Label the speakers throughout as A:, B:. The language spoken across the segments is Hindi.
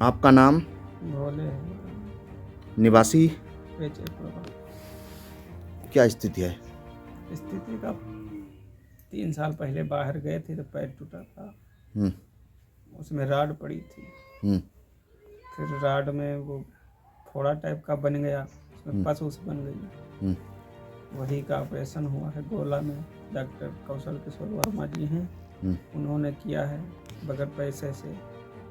A: आपका नाम?
B: भोले हैं,
A: निवासी?
B: बेचेपुरा।
A: क्या स्थिति है?
B: स्थिति का 3 साल पहले बाहर गए थे तो पैर टूटा था,
A: हम्म
B: उसमें राड पड़ी थी।
A: हम्म
B: फिर राड में वो फोड़ा टाइप का बन गया, उसमें
A: हम्म
B: पस उस बन गई।
A: हम्म
B: वही का ऑपरेशन हुआ है गोला में। डॉक्टर कौशल किशोर वर्मा जी हैं,
A: हम्म
B: उन्होंने किया है बगैर पैसे से।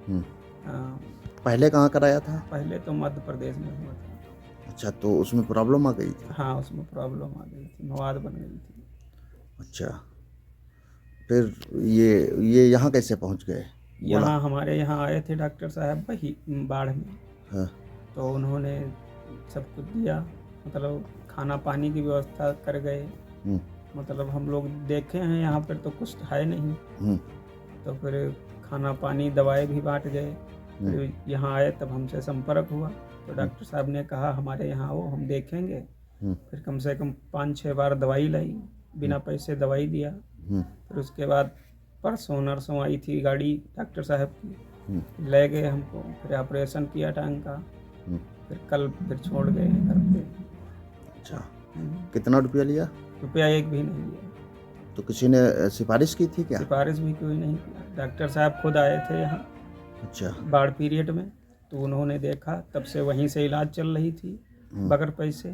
A: हम्म।
B: हाँ,
A: पहले कहाँ कराया था?
B: पहले तो मध्य प्रदेश में हुआ था।
A: अच्छा, तो उसमें प्रॉब्लम आ गई थी?
B: हाँ, उसमें प्रॉब्लम आ गई थी, मवाद बन गई थी।
A: अच्छा, फिर ये यहाँ कैसे पहुँच गए? बोला।
B: यहाँ हमारे यहाँ आए थे डॉक्टर साहब वही बाढ़ में,
A: हाँ।
B: तो उन्होंने सब कुछ दिया, मतलब खाना पानी की व्यवस्था कर गए।
A: हम्म
B: मतलब हम लोग देखे हैं यहाँ पर तो कुछ है नहीं,
A: हम्म
B: तो फिर खाना पानी दवाई भी बांट गए। फिर यहाँ आए तब हमसे संपर्क हुआ, तो डॉक्टर साहब ने कहा हमारे यहाँ आओ, हम देखेंगे। फिर कम से कम 5-6 बार दवाई लाई, बिना पैसे दवाई दिया। फिर उसके बाद परसों नरसों आई थी गाड़ी डॉक्टर साहब की, ले गए हमको, फिर ऑपरेशन किया टांग का। फिर कल फिर छोड़ गए हैं घर पे।
A: अच्छा, कितना रुपया लिया?
B: रुपया एक भी नहीं लिया।
A: तो किसी ने सिफारिश की थी क्या?
B: सिफारिश भी कोई नहीं किया। डॉक्टर साहब खुद आए थे यहाँ
A: अच्छा।
B: बाढ़ पीरियड में, तो उन्होंने देखा, तब से वहीं से इलाज चल रही थी बगैर पैसे।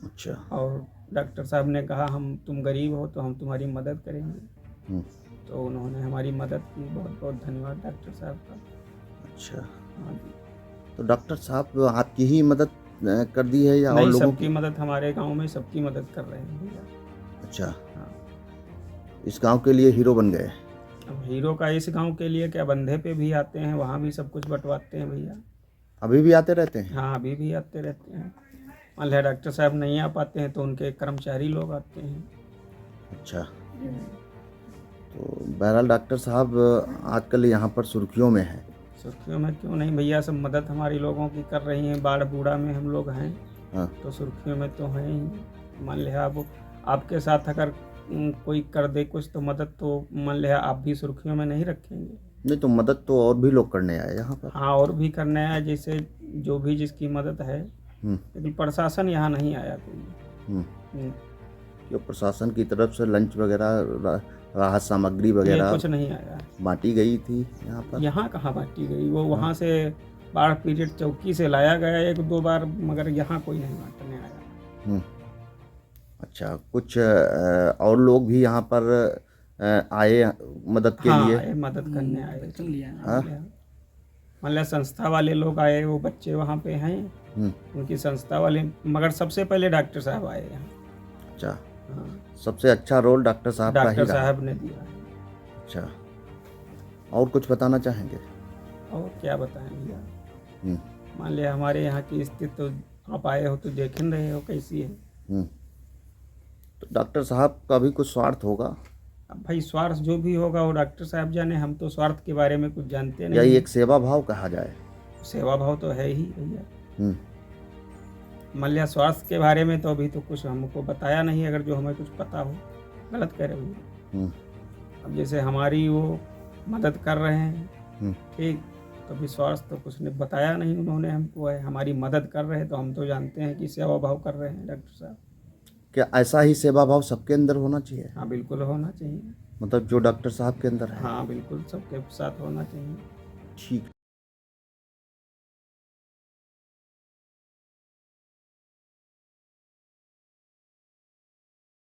A: अच्छा।
B: और डॉक्टर साहब ने कहा हम तुम गरीब हो तो हम तुम्हारी मदद करेंगे, तो उन्होंने हमारी मदद की। बहुत बहुत धन्यवाद डॉक्टर साहब का।
A: अच्छा,
B: हाँ जी।
A: तो डॉक्टर साहब आपकी ही मदद कर दी है या और
B: नहीं,
A: लोगों
B: सबकी मदद, हमारे गांव में सबकी मदद कर रहे हैं भैया।
A: अच्छा,
B: हाँ,
A: इस गांव के लिए हीरो बन गए?
B: अब हीरो का इस गांव के लिए क्या, बंधे पे भी आते हैं, वहाँ भी सब कुछ बंटवाते हैं भैया।
A: अभी भी आते रहते हैं?
B: हाँ, अभी भी आते रहते हैं। मान लिया डॉक्टर साहब नहीं आ पाते हैं तो उनके कर्मचारी लोग आते हैं।
A: अच्छा, तो बहरहाल डॉक्टर साहब आजकल यहाँ पर सुर्खियों में हैं।
B: सुर्खियों में क्यों नहीं भैया, सब मदद हमारी लोगों की कर रही हैं। बाढ़ बूढ़ा में हम लोग हैं,
A: हाँ।
B: तो सुर्खियों में तो हैं ही। मान लिया अब आपके साथ अगर कोई कर दे कुछ तो मदद, तो मान लिया आप भी सुर्खियों में नहीं रखेंगे।
A: नहीं, तो मदद तो और भी लोग करने आए यहाँ पर।
B: हाँ, और भी करने आया, जैसे जो भी जिसकी मदद है, लेकिन प्रशासन यहाँ नहीं आया कोई।
A: कि प्रशासन की तरफ से लंच वगैरह, राहत सामग्री
B: ये
A: वगैरह
B: कुछ नहीं आया।
A: बांटी गई थी यहाँ पर?
B: यहाँ कहाँ बांटी गई, वो वहाँ से बाढ़ पीरियड चौकी से लाया गया 1-2 बार, मगर यहाँ कोई नहीं बांटने आया।
A: अच्छा, कुछ और लोग भी यहाँ पर आए मदद के लिए?
B: आए, मदद करने आए।
A: हाँ?
B: मान लिया संस्था वाले लोग आए, वो बच्चे वहाँ पे हैं, उनकी संस्था वाले, मगर सबसे पहले डॉक्टर साहब आए यहाँ।
A: अच्छा,
B: हाँ,
A: सबसे अच्छा रोल डॉक्टर साहब का ही
B: डॉक्टर
A: रहा?
B: साहब ने दिया है।
A: अच्छा, और कुछ बताना चाहेंगे?
B: और क्या बताएं भैया, मान लिया हमारे यहाँ की स्थिति तो आप आए हो तो देख ही रहे हो कैसी है।
A: तो डॉक्टर साहब का भी कुछ स्वार्थ होगा?
B: अब भाई स्वार्थ जो भी होगा वो डॉक्टर साहब जाने, हम तो स्वार्थ के बारे में कुछ जानते
A: या
B: नहीं।
A: एक सेवा भाव कहा जाए?
B: सेवा भाव तो है ही भैया। मान लिया स्वास्थ्य के बारे में तो अभी तो कुछ हमको बताया नहीं, अगर जो हमें कुछ पता हो। गलत कह रहे भैया। अब जैसे हमारी वो मदद कर रहे हैं, ठीक, तो अभी स्वास्थ्य तो कुछ ने बताया नहीं उन्होंने हमको, है हमारी मदद कर रहे हैं, तो हम तो जानते हैं कि सेवा भाव कर रहे हैं डॉक्टर साहब।
A: क्या ऐसा ही सेवा भाव सबके अंदर होना चाहिए?
B: हाँ, बिल्कुल होना चाहिए।
A: मतलब जो डॉक्टर साहब के अंदर है?
B: हाँ, बिल्कुल सबके साथ होना चाहिए।
A: ठीक।